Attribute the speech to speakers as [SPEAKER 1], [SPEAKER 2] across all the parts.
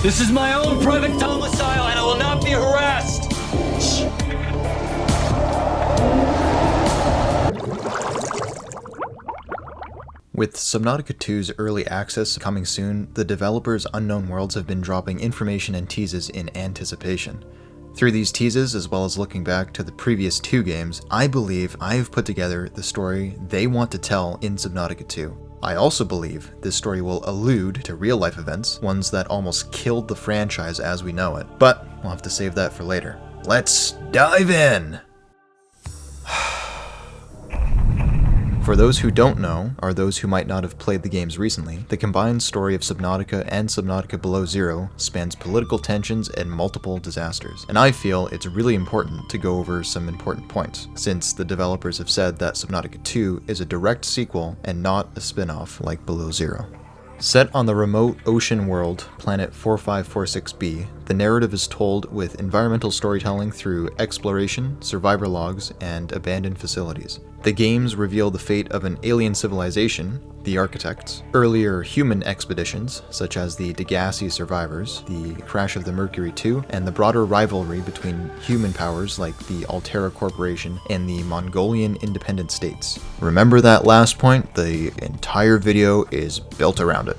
[SPEAKER 1] This is my own private domicile, and I will not be harassed!
[SPEAKER 2] With Subnautica 2's early access coming soon, the developers' Unknown Worlds have been dropping information and teases in anticipation. Through these teases, as well as looking back to the previous 2 games, I believe I have put together the story they want to tell in Subnautica 2. I also believe this story will allude to real-life events, ones that almost killed the franchise as we know it, but we'll have to save that for later. Let's dive in! For those who don't know, or those who might not have played the games recently, the combined story of Subnautica and Subnautica Below Zero spans political tensions and multiple disasters, and I feel it's really important to go over some important points, since the developers have said that Subnautica 2 is a direct sequel and not a spin-off like Below Zero. Set on the remote ocean world, planet 4546b, the narrative is told with environmental storytelling through exploration, survivor logs, and abandoned facilities. The games reveal the fate of an alien civilization, the Architects, earlier human expeditions, such as the Degassi survivors, the crash of the Mercury 2, and the broader rivalry between human powers like the Altera Corporation and the Mongolian independent states. Remember that last point? The entire video is built around it.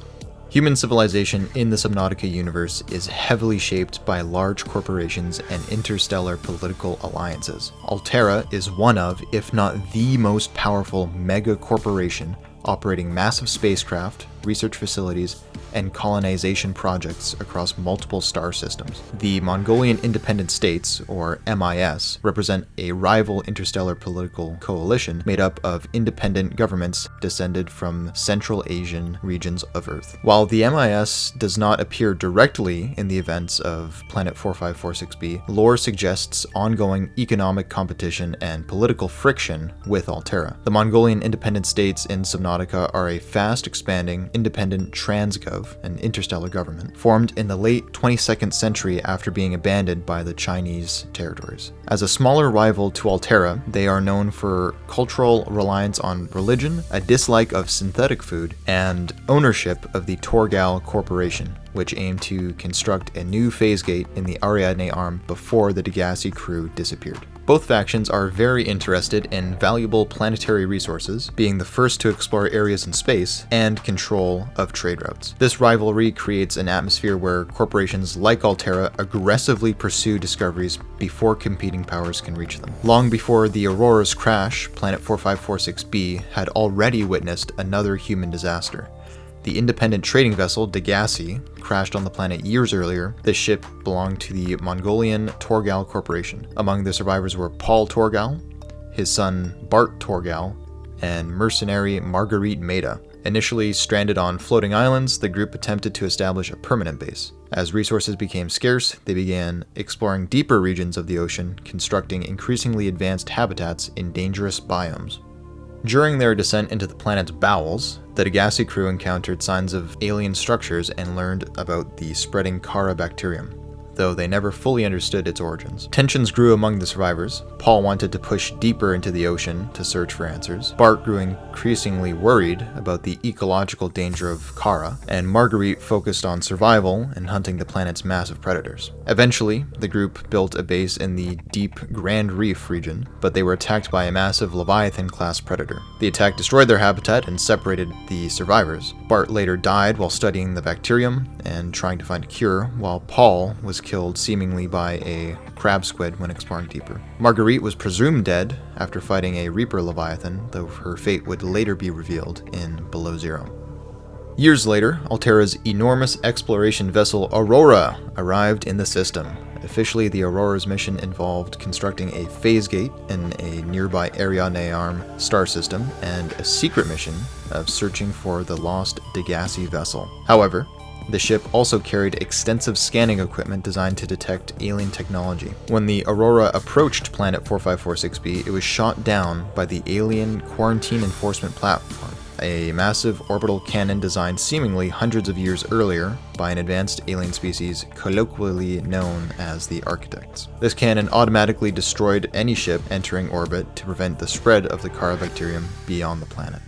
[SPEAKER 2] Human civilization in the Subnautica universe is heavily shaped by large corporations and interstellar political alliances. Altera is one of, if not the most powerful mega corporation operating massive spacecraft, research facilities, and colonization projects across multiple star systems. The Mongolian Independent States, or MIS, represent a rival interstellar political coalition made up of independent governments descended from Central Asian regions of Earth. While the MIS does not appear directly in the events of Planet 4546b, lore suggests ongoing economic competition and political friction with Altera. The Mongolian Independent States in Subnautica are a fast-expanding, independent transgov, an interstellar government, formed in the late 22nd century after being abandoned by the Chinese territories. As a smaller rival to Altera, they are known for cultural reliance on religion, a dislike of synthetic food, and ownership of the Torgal Corporation, which aimed to construct a new phase gate in the Ariadne Arm before the Degassi crew disappeared. Both factions are very interested in valuable planetary resources, being the first to explore areas in space, and control of trade routes. This rivalry creates an atmosphere where corporations like Altera aggressively pursue discoveries before competing powers can reach them. Long before the Aurora's crash, Planet 4546b had already witnessed another human disaster. The independent trading vessel Degassi crashed on the planet years earlier. This ship belonged to the Mongolian Torgal Corporation. Among the survivors were Paul Torgal, his son Bart Torgal, and mercenary Marguerite Maida. Initially stranded on floating islands, the group attempted to establish a permanent base. As resources became scarce, they began exploring deeper regions of the ocean, constructing increasingly advanced habitats in dangerous biomes. During their descent into the planet's bowels, the Degassi crew encountered signs of alien structures and learned about the spreading Kara bacterium, though they never fully understood its origins. Tensions grew among the survivors. Paul wanted to push deeper into the ocean to search for answers. Bart grew increasingly worried about the ecological danger of Kara, and Marguerite focused on survival and hunting the planet's massive predators. Eventually, the group built a base in the deep Grand Reef region, but they were attacked by a massive Leviathan-class predator. The attack destroyed their habitat and separated the survivors. Bart later died while studying the bacterium and trying to find a cure, while Paul was killed seemingly by a crab squid when exploring deeper. Marguerite was presumed dead after fighting a Reaper Leviathan, though her fate would later be revealed in Below Zero. Years later, Altera's enormous exploration vessel Aurora arrived in the system. Officially, the Aurora's mission involved constructing a phase gate in a nearby Ariadne Arm star system and a secret mission of searching for the lost Degassi vessel. However, the ship also carried extensive scanning equipment designed to detect alien technology. When the Aurora approached Planet 4546b, it was shot down by the Alien Quarantine Enforcement Platform, a massive orbital cannon designed seemingly hundreds of years earlier by an advanced alien species colloquially known as the Architects. This cannon automatically destroyed any ship entering orbit to prevent the spread of the Kara bacterium beyond the planet.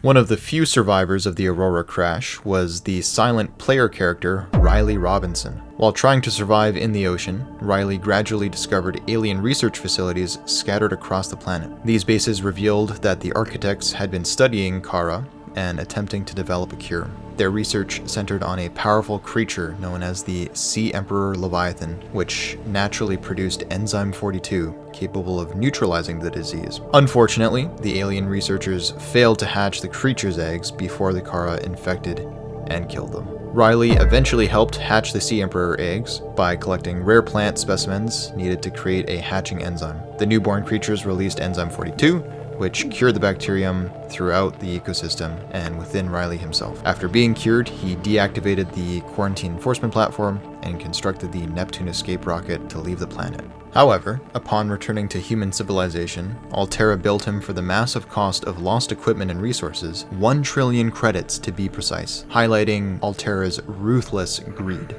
[SPEAKER 2] One of the few survivors of the Aurora crash was the silent player character Riley Robinson. While trying to survive in the ocean, Riley gradually discovered alien research facilities scattered across the planet. These bases revealed that the architects had been studying Kara and attempting to develop a cure. Their research centered on a powerful creature known as the Sea Emperor Leviathan, which naturally produced Enzyme 42, capable of neutralizing the disease. Unfortunately, the alien researchers failed to hatch the creature's eggs before the Kara infected and killed them. Riley eventually helped hatch the Sea Emperor eggs by collecting rare plant specimens needed to create a hatching enzyme. The newborn creatures released Enzyme 42, which cured the bacterium throughout the ecosystem and within Riley himself. After being cured, he deactivated the quarantine enforcement platform and constructed the Neptune escape rocket to leave the planet. However, upon returning to human civilization, Alterra billed him for the massive cost of lost equipment and resources, 1 trillion credits to be precise, highlighting Alterra's ruthless greed.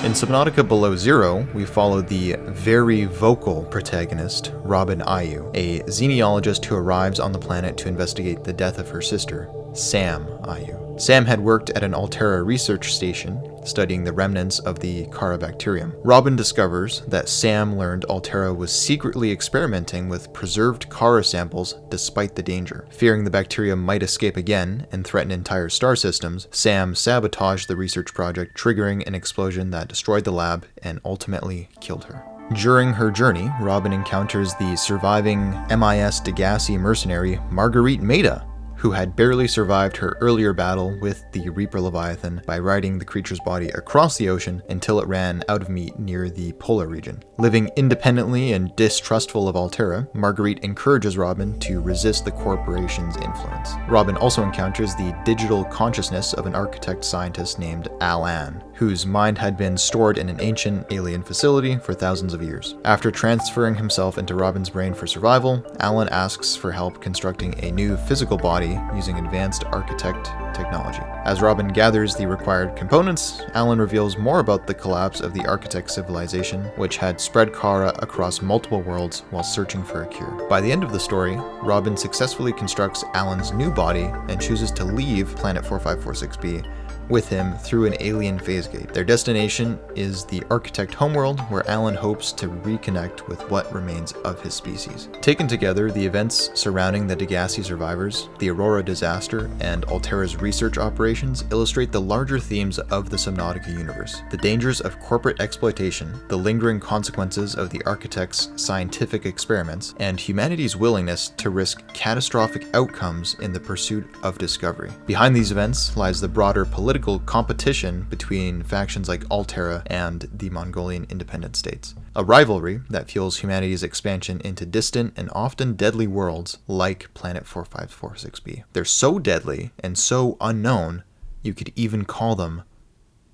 [SPEAKER 2] In Subnautica Below Zero, we follow the very vocal protagonist, Robin Ayu, a xenologist who arrives on the planet to investigate the death of her sister, Sam Ayu. Sam had worked at an Alterra research station, studying the remnants of the Kara bacterium. Robin discovers that Sam learned Alterra was secretly experimenting with preserved Kara samples despite the danger. Fearing the bacterium might escape again and threaten entire star systems, Sam sabotaged the research project, triggering an explosion that destroyed the lab and ultimately killed her. During her journey, Robin encounters the surviving MIS Degassi mercenary Marguerite Maida, who had barely survived her earlier battle with the Reaper Leviathan by riding the creature's body across the ocean until it ran out of meat near the polar region. Living independently and distrustful of Alterra, Marguerite encourages Robin to resist the corporation's influence. Robin also encounters the digital consciousness of an architect scientist named Alan, whose mind had been stored in an ancient alien facility for thousands of years. After transferring himself into Robin's brain for survival, Alan asks for help constructing a new physical body using advanced architect technology. As Robin gathers the required components, Alan reveals more about the collapse of the architect civilization, which had spread Kara across multiple worlds while searching for a cure. By the end of the story, Robin successfully constructs Alan's new body and chooses to leave Planet 4546b with him through an alien phase gate. Their destination is the architect homeworld, where Alan hopes to reconnect with what remains of his species. Taken together, the events surrounding the Degassi survivors, the Aurora disaster, and Alterra's research operations illustrate the larger themes of the Subnautica universe. The dangers of corporate exploitation, the lingering consequences of the architect's scientific experiments, and humanity's willingness to risk catastrophic outcomes in the pursuit of discovery. Behind these events lies the broader political competition between factions like Alterra and the Mongolian independent states. A rivalry that fuels humanity's expansion into distant and often deadly worlds like Planet 4546b. They're so deadly and so unknown, you could even call them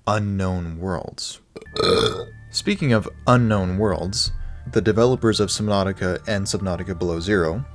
[SPEAKER 2] unknown worlds. Speaking of unknown worlds, the developers of Subnautica and Subnautica Below Zero,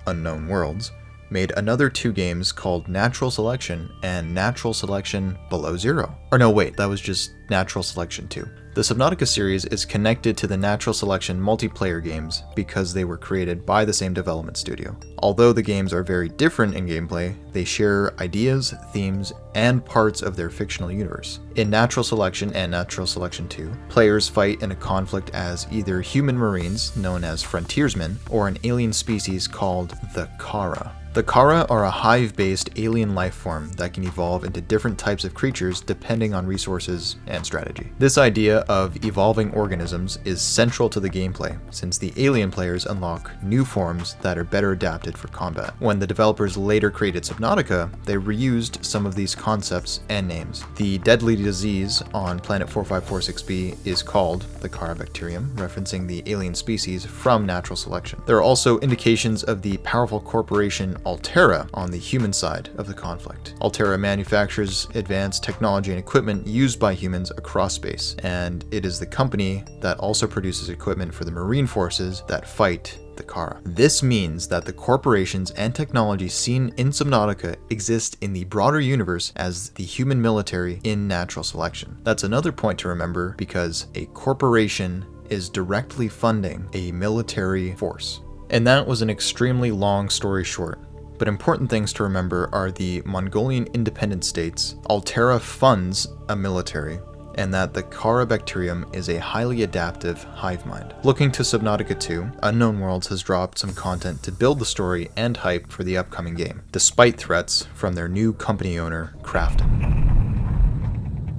[SPEAKER 2] Unknown Worlds, made another 2 games called Natural Selection and Natural Selection Below Zero. Or no, wait, that was just Natural Selection 2. The Subnautica series is connected to the Natural Selection multiplayer games because they were created by the same development studio. Although the games are very different in gameplay, they share ideas, themes, and parts of their fictional universe. In Natural Selection and Natural Selection 2, players fight in a conflict as either human marines, known as frontiersmen, or an alien species called the Kara. The Kara are a hive-based alien life form that can evolve into different types of creatures depending on resources and strategy. This idea of evolving organisms is central to the gameplay, since the alien players unlock new forms that are better adapted for combat. When the developers later created Subnautica, they reused some of these concepts and names. The deadly disease on Planet 4546b is called the Kara bacterium, referencing the alien species from Natural Selection. There are also indications of the powerful corporation Alterra on the human side of the conflict. Alterra manufactures advanced technology and equipment used by humans across space, and it is the company that also produces equipment for the marine forces that fight the Kara. This means that the corporations and technology seen in Subnautica exist in the broader universe as the human military in Natural Selection. That's another point to remember, because a corporation is directly funding a military force. And that was an extremely long story short. but important things to remember are the Mongolian independent states, Altera funds a military, and that the Kara bacterium is a highly adaptive hive mind. Looking to Subnautica 2, Unknown Worlds has dropped some content to build the story and hype for the upcoming game, despite threats from their new company owner, Krafton.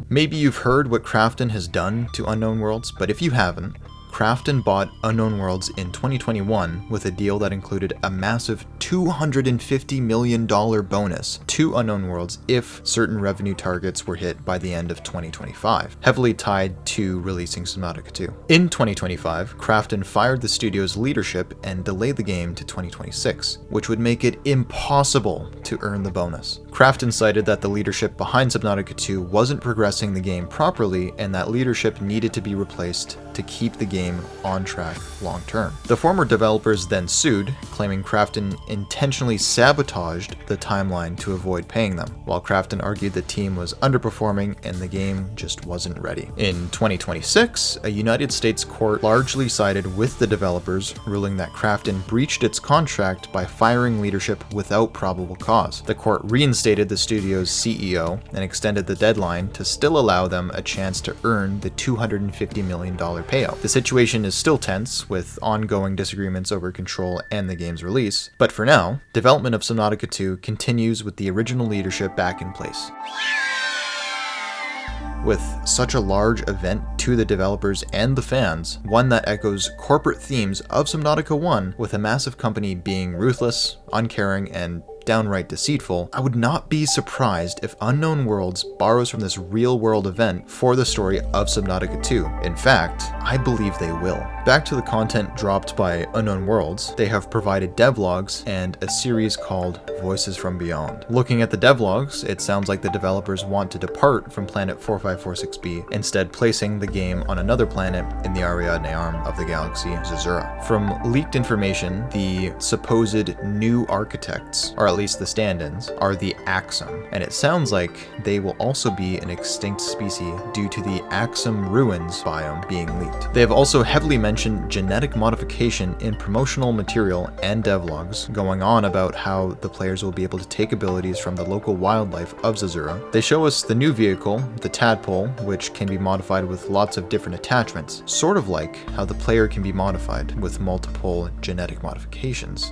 [SPEAKER 2] Maybe you've heard what Krafton has done to Unknown Worlds, but if you haven't, Krafton bought Unknown Worlds in 2021 with a deal that included a massive $250 million bonus to Unknown Worlds if certain revenue targets were hit by the end of 2025, heavily tied to releasing Subnautica 2. In 2025, Krafton fired the studio's leadership and delayed the game to 2026, which would make it impossible to earn the bonus. Krafton cited that the leadership behind Subnautica 2 wasn't progressing the game properly and that leadership needed to be replaced to keep the game on track long term. The former developers then sued, claiming Krafton intentionally sabotaged the timeline to avoid paying them, while Krafton argued the team was underperforming and the game just wasn't ready. In 2026, a United States court largely sided with the developers, ruling that Krafton breached its contract by firing leadership without probable cause. The court reinstated the studio's CEO and extended the deadline to still allow them a chance to earn the $250 million payout. The situation is still tense, with ongoing disagreements over control and the game's release, but for now, development of Subnautica 2 continues with the original leadership back in place. With such a large event to the developers and the fans, one that echoes corporate themes of Subnautica 1, with a massive company being ruthless, uncaring, and downright deceitful, I would not be surprised if Unknown Worlds borrows from this real-world event for the story of Subnautica 2. In fact, I believe they will. Back to the content dropped by Unknown Worlds, they have provided devlogs and a series called Voices from Beyond. Looking at the devlogs, it sounds like the developers want to depart from planet 4546b, instead placing the game on another planet in the Ariadne arm of the galaxy, Zazura. From leaked information, the supposed new architects, or at least the stand-ins, are the Axum, and it sounds like they will also be an extinct species due to the Axum Ruins biome being leaked. They have also heavily mentioned genetic modification in promotional material and devlogs, going on about how the players will be able to take abilities from the local wildlife of Zazura. They show us the new vehicle, the Tadpole, which can be modified with lots of different attachments, sort of like how the player can be modified with multiple genetic modifications.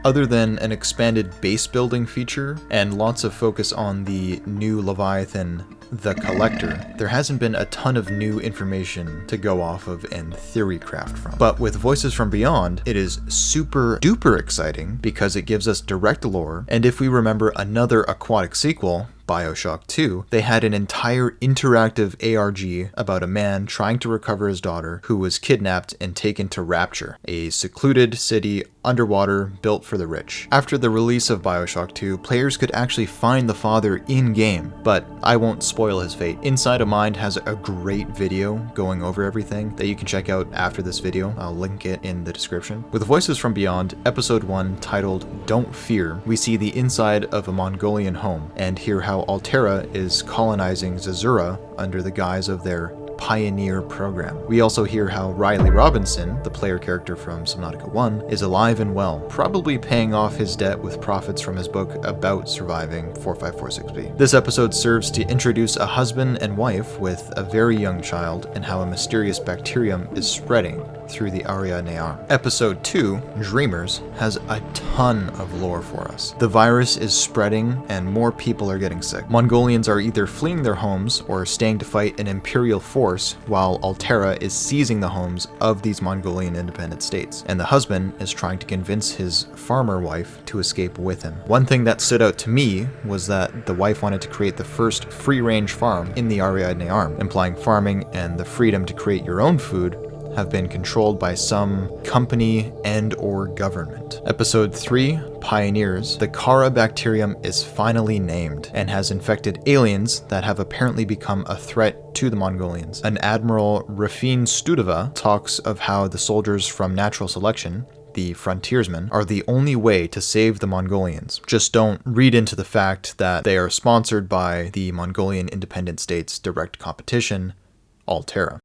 [SPEAKER 2] Other than an expanded base building feature and lots of focus on the new Leviathan, the Collector, there hasn't been a ton of new information to go off of and theorycraft from. But with Voices from Beyond, it is super duper exciting because it gives us direct lore, and if we remember another aquatic sequel, BioShock 2, they had an entire interactive ARG about a man trying to recover his daughter who was kidnapped and taken to Rapture, a secluded city underwater built for the rich. After the release of BioShock 2, players could actually find the father in-game, but I won't spoil his fate. Inside of Mind has a great video going over everything that you can check out after this video. I'll link it in the description. With Voices from Beyond, Episode 1, titled Don't Fear, we see the inside of a Mongolian home and hear how Altera is colonizing Zazura under the guise of their Pioneer program. We also hear how Riley Robinson, the player character from Subnautica 1, is alive and well, probably paying off his debt with profits from his book about surviving 4546b. This episode serves to introduce a husband and wife with a very young child and how a mysterious bacterium is spreading through the Ariadne arm. Episode 2, Dreamers, has a ton of lore for us. The virus is spreading and more people are getting sick. Mongolians are either fleeing their homes or staying to fight an imperial force, while Altera is seizing the homes of these Mongolian independent states, and the husband is trying to convince his farmer wife to escape with him. One thing that stood out to me was that the wife wanted to create the first free-range farm in the Ariadne arm, implying farming and the freedom to create your own food have been controlled by some company and or government. Episode 3, Pioneers, the Kara bacterium is finally named and has infected aliens that have apparently become a threat to the Mongolians. An Admiral Rafin Studeva talks of how the soldiers from natural selection, the frontiersmen, are the only way to save the Mongolians. Just don't read into the fact that they are sponsored by the Mongolian independent states' direct competition, Altera.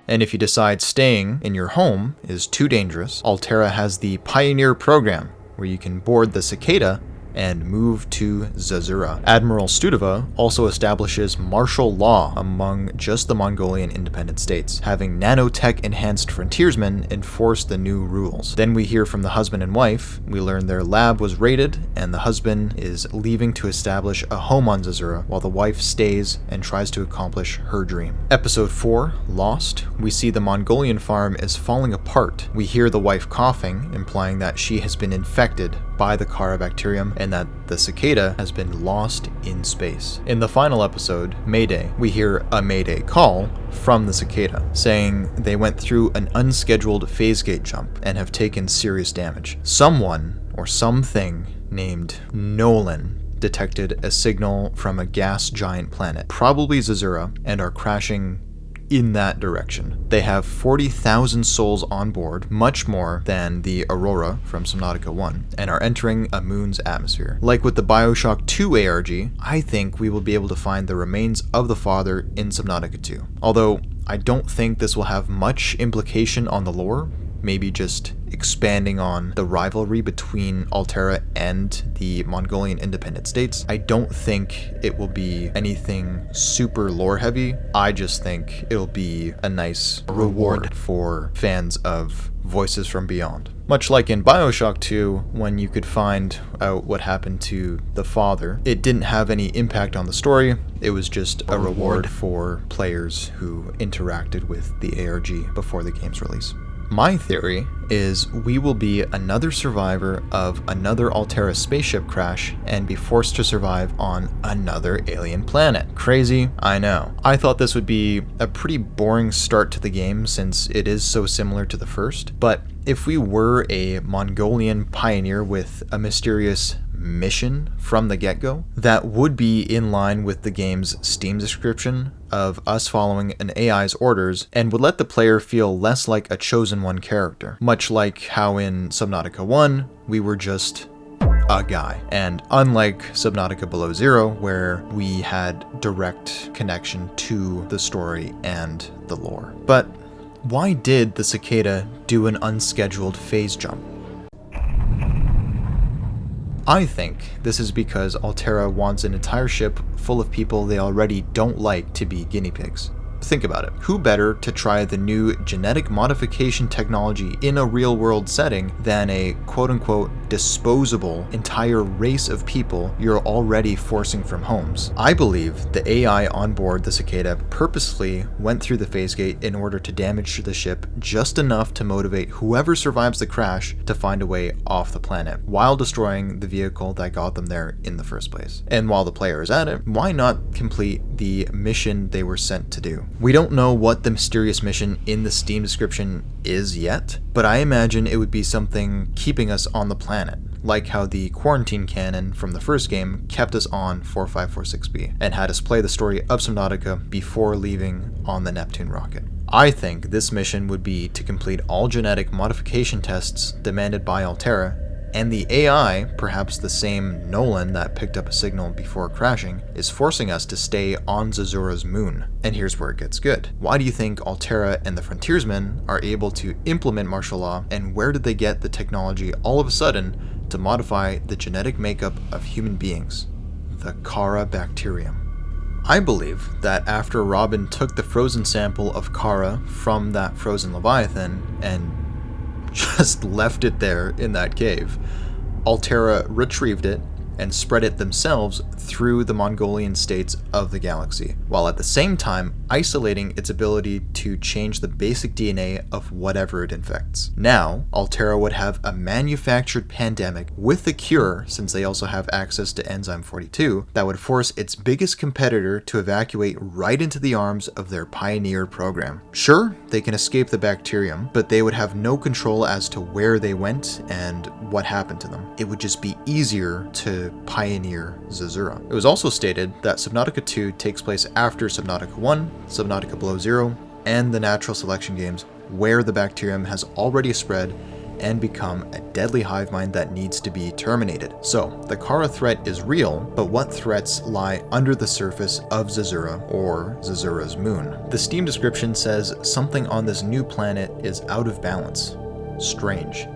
[SPEAKER 2] And if you decide staying in your home is too dangerous, Altera has the Pioneer program, where you can board the Cicada and move to Zazura. Admiral Studova also establishes martial law among just the Mongolian independent states, having nanotech-enhanced frontiersmen enforce the new rules. Then we hear from the husband and wife. We learn their lab was raided, and the husband is leaving to establish a home on Zazura, while the wife stays and tries to accomplish her dream. Episode 4, Lost, we see the Mongolian farm is falling apart. We hear the wife coughing, implying that she has been infected by the Kara bacterium and that the cicada has been lost in space. In the final episode, Mayday, we hear a Mayday call from the cicada, saying they went through an unscheduled phase gate jump and have taken serious damage. Someone or something named Nolan detected a signal from a gas giant planet, probably Zazura, and are crashing in that direction. They have 40,000 souls on board, much more than the Aurora from Subnautica 1, and are entering a moon's atmosphere. Like with the Bioshock 2 ARG, I think we will be able to find the remains of the father in Subnautica 2. Although, I don't think this will have much implication on the lore, maybe just expanding on the rivalry between Altera and the Mongolian independent states. I don't think it will be anything super lore heavy. I just think it'll be a nice reward for fans of Voices from Beyond. Much like in Bioshock 2, when you could find out what happened to the father, it didn't have any impact on the story. It was just a reward for players who interacted with the ARG before the game's release. My theory is we will be another survivor of another Altera spaceship crash and be forced to survive on another alien planet. Crazy, I know. I thought this would be a pretty boring start to the game since it is so similar to the first, but if we were a Mongolian pioneer with a mysterious mission from the get-go, that would be in line with the game's Steam description of us following an AI's orders and would let the player feel less like a chosen one character, much like how in Subnautica 1 we were just a guy. And unlike Subnautica Below Zero, where we had direct connection to the story and the lore. But why did the cicada do an unscheduled phase jump? I think this is because Altera wants an entire ship full of people they already don't like to be guinea pigs. Think about it. Who better to try the new genetic modification technology in a real-world setting than a quote-unquote disposable entire race of people you're already forcing from homes? I believe the AI on board the cicada purposefully went through the phase gate in order to damage the ship just enough to motivate whoever survives the crash to find a way off the planet, while destroying the vehicle that got them there in the first place. And while the player is at it, why not complete the mission they were sent to do? We don't know what the mysterious mission in the Steam description is yet, but I imagine it would be something keeping us on the planet, like how the quarantine canon from the first game kept us on 4546B and had us play the story of Subnautica before leaving on the Neptune rocket. I think this mission would be to complete all genetic modification tests demanded by Altera, and the AI, perhaps the same Nolan that picked up a signal before crashing, is forcing us to stay on Zazura's moon. And here's where it gets good. Why do you think Altera and the frontiersmen are able to implement martial law, and where did they get the technology all of a sudden to modify the genetic makeup of human beings? The Kara bacterium. I believe that after Robin took the frozen sample of Kara from that frozen Leviathan and just left it there in that cave, Altera retrieved it and spread it themselves through the Mongolian states of the galaxy, while at the same time isolating its ability to change the basic DNA of whatever it infects. Now, Altera would have a manufactured pandemic with a cure, since they also have access to Enzyme 42, that would force its biggest competitor to evacuate right into the arms of their pioneer program. Sure, they can escape the bacterium, but they would have no control as to where they went and what happened to them. It would just be easier to pioneer Zazura. It was also stated that Subnautica 2 takes place after Subnautica 1, Subnautica Below Zero, and the natural selection games, where the bacterium has already spread and become a deadly hive mind that needs to be terminated. So, the Kara threat is real, but what threats lie under the surface of Zazura, or Zazura's moon? The Steam description says something on this new planet is out of balance. Strange.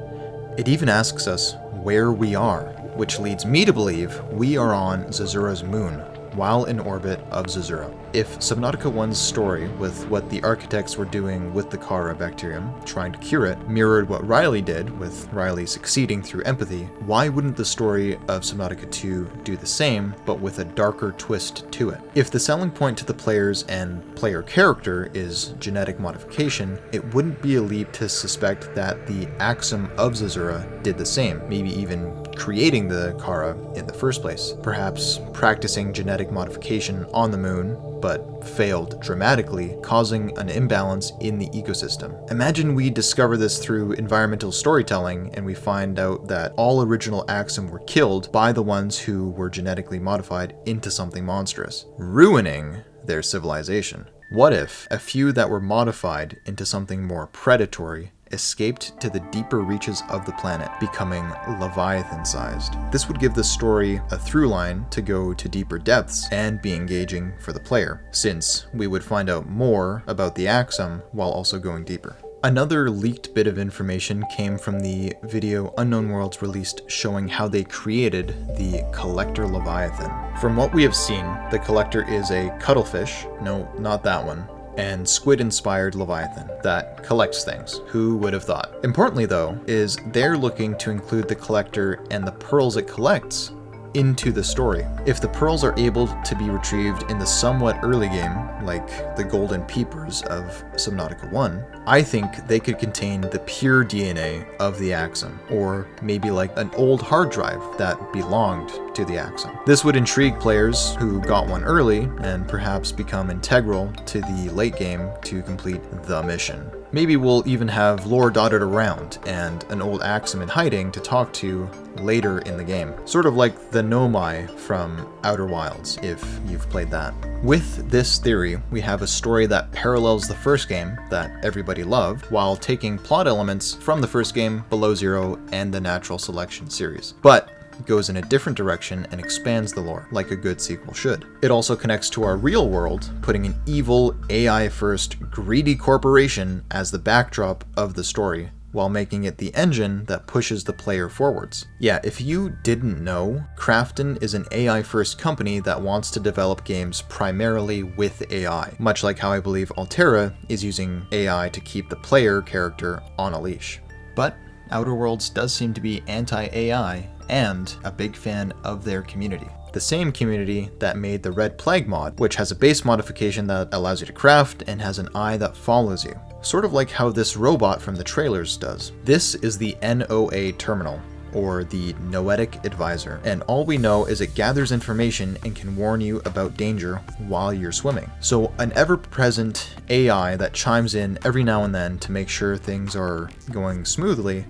[SPEAKER 2] It even asks us where we are, which leads me to believe we are on Zazura's moon, while in orbit of Zazura. If Subnautica 1's story, with what the architects were doing with the Kara bacterium, trying to cure it, mirrored what Riley did, with Riley succeeding through empathy, why wouldn't the story of Subnautica 2 do the same, but with a darker twist to it? If the selling point to the players and player character is genetic modification, it wouldn't be a leap to suspect that the Axum of Zazura did the same, maybe even creating the Kara in the first place. Perhaps practicing genetic modification on the moon, but failed dramatically, causing an imbalance in the ecosystem. Imagine we discover this through environmental storytelling and we find out that all original Axum were killed by the ones who were genetically modified into something monstrous, ruining their civilization. What if a few that were modified into something more predatory escaped to the deeper reaches of the planet, becoming Leviathan-sized? This would give the story a through line to go to deeper depths and be engaging for the player, since we would find out more about the Axum while also going deeper. Another leaked bit of information came from the video Unknown Worlds released showing how they created the Collector Leviathan. From what we have seen, the Collector is a cuttlefish, no, not that one, and squid-inspired Leviathan that collects things. Who would have thought? Importantly though, is they're looking to include the Collector and the pearls it collects into the story. If the pearls are able to be retrieved in the somewhat early game, like the golden peepers of Subnautica 1, I think they could contain the pure DNA of the Axum, or maybe like an old hard drive that belonged to the Axum. This would intrigue players who got one early and perhaps become integral to the late game to complete the mission. Maybe we'll even have lore dotted around and an old Axum in hiding to talk to later in the game. Sort of like the Nomai from Outer Wilds, if you've played that. With this theory, we have a story that parallels the first game that everybody loved, while taking plot elements from the first game, Below Zero, and the Natural Selection series. But goes in a different direction and expands the lore, like a good sequel should. It also connects to our real world, putting an evil, AI-first, greedy corporation as the backdrop of the story, while making it the engine that pushes the player forwards. Yeah, if you didn't know, Krafton is an AI-first company that wants to develop games primarily with AI, much like how I believe Altera is using AI to keep the player character on a leash. But Outer Worlds does seem to be anti-AI, and a big fan of their community. The same community that made the Red Plague mod, which has a base modification that allows you to craft and has an eye that follows you. Sort of like how this robot from the trailers does. This is the NOA terminal, or the Noetic Advisor, and all we know is it gathers information and can warn you about danger while you're swimming. So an ever-present AI that chimes in every now and then to make sure things are going smoothly.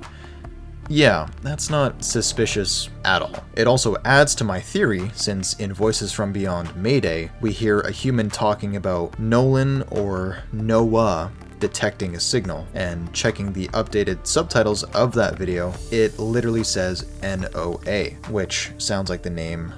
[SPEAKER 2] Yeah, that's not suspicious at all. It also adds to my theory, since in Voices from Beyond Mayday, we hear a human talking about Nolan or Noah detecting a signal, and checking the updated subtitles of that video, it literally says NOA, which sounds like the name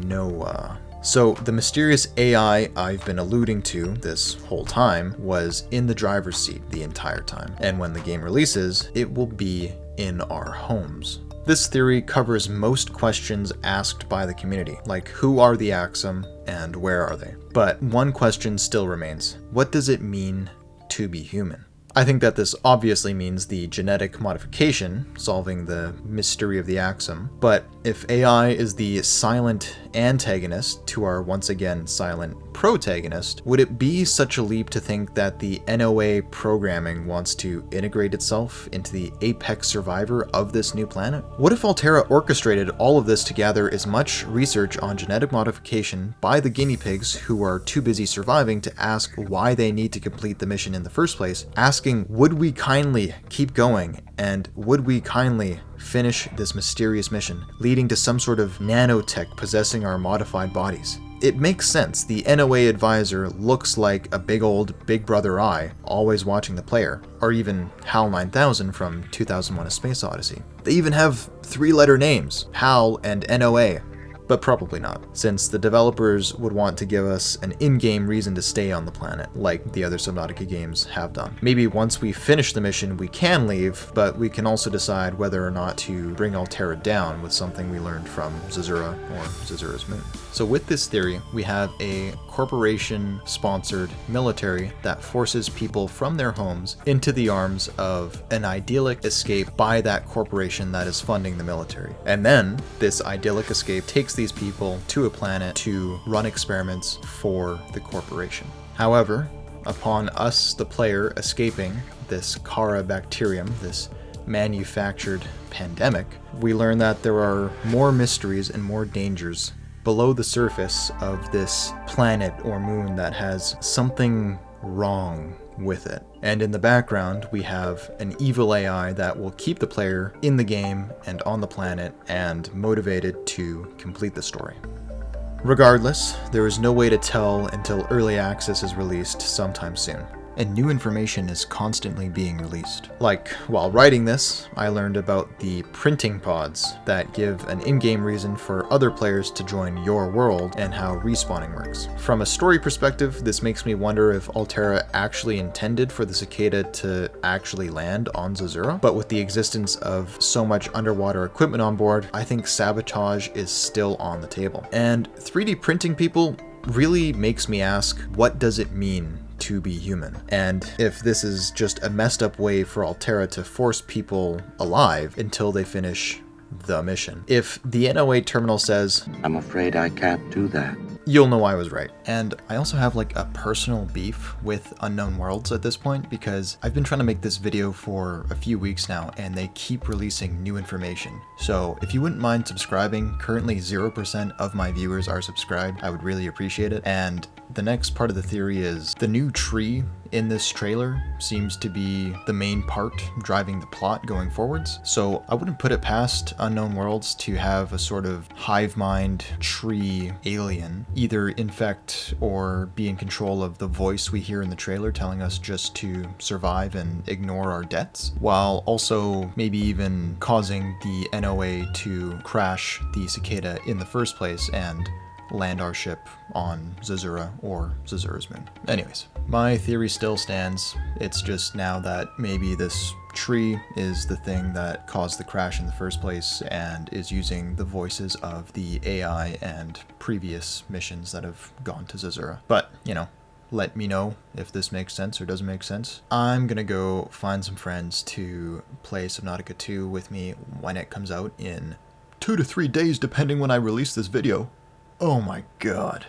[SPEAKER 2] Noah. So the mysterious AI I've been alluding to this whole time was in the driver's seat the entire time, and when the game releases, it will be in our homes. This theory covers most questions asked by the community, like who are the Axum and where are they? But one question still remains: what does it mean to be human? I think that this obviously means the genetic modification, solving the mystery of the Axum, but if AI is the silent antagonist to our once again silent protagonist, would it be such a leap to think that the NOA programming wants to integrate itself into the apex survivor of this new planet? What if Altera orchestrated all of this to gather as much research on genetic modification by the guinea pigs who are too busy surviving to ask why they need to complete the mission in the first place, asking would we kindly keep going and would we kindly finish this mysterious mission, leading to some sort of nanotech possessing our modified bodies? it makes sense. The NOA advisor looks like a big old Big Brother eye, always watching the player, or even HAL 9000 from 2001: A Space Odyssey. They even have 3-letter names, HAL and NOA. But probably not, since the developers would want to give us an in-game reason to stay on the planet, like the other Subnautica games have done. Maybe once we finish the mission we can leave, but we can also decide whether or not to bring Alterra down with something we learned from Zazura or Zazura's moon. So with this theory, we have a corporation-sponsored military that forces people from their homes into the arms of an idyllic escape by that corporation that is funding the military. And then, this idyllic escape takes these people to a planet to run experiments for the corporation. However, upon us, the player, escaping this Kara bacterium, this manufactured pandemic, we learn that there are more mysteries and more dangers below the surface of this planet or moon that has something wrong with it. And in the background, we have an evil AI that will keep the player in the game and on the planet and motivated to complete the story. Regardless, there is no way to tell until early access is released sometime soon. And new information is constantly being released. Like, while writing this, I learned about the printing pods that give an in-game reason for other players to join your world and how respawning works. From a story perspective, this makes me wonder if Alterra actually intended for the cicada to actually land on Zazura, but with the existence of so much underwater equipment on board, I think sabotage is still on the table. And 3D printing people really makes me ask, what does it mean to be human? And if this is just a messed up way for Alterra to force people alive until they finish the mission. If the NOA terminal says,
[SPEAKER 3] "I'm afraid I can't do that,"
[SPEAKER 2] you'll know I was right. And I also have like a personal beef with Unknown Worlds at this point, because I've been trying to make this video for a few weeks now and they keep releasing new information. So if you wouldn't mind subscribing, currently 0% of my viewers are subscribed, I would really appreciate it. And the next part of the theory is the new tree in this trailer seems to be the main part driving the plot going forwards. So I wouldn't put it past Unknown Worlds to have a sort of hive mind tree alien either infect or be in control of the voice we hear in the trailer telling us just to survive and ignore our debts, while also maybe even causing the NOA to crash the cicada in the first place and land our ship on Zazura or Zazura's moon. Anyways, my theory still stands. It's just now that maybe this tree is the thing that caused the crash in the first place and is using the voices of the AI and previous missions that have gone to Zazura. But, you know, let me know if this makes sense or doesn't make sense. I'm gonna go find some friends to play Subnautica 2 with me when it comes out in 2 to 3 days, depending when I release this video. Oh my god.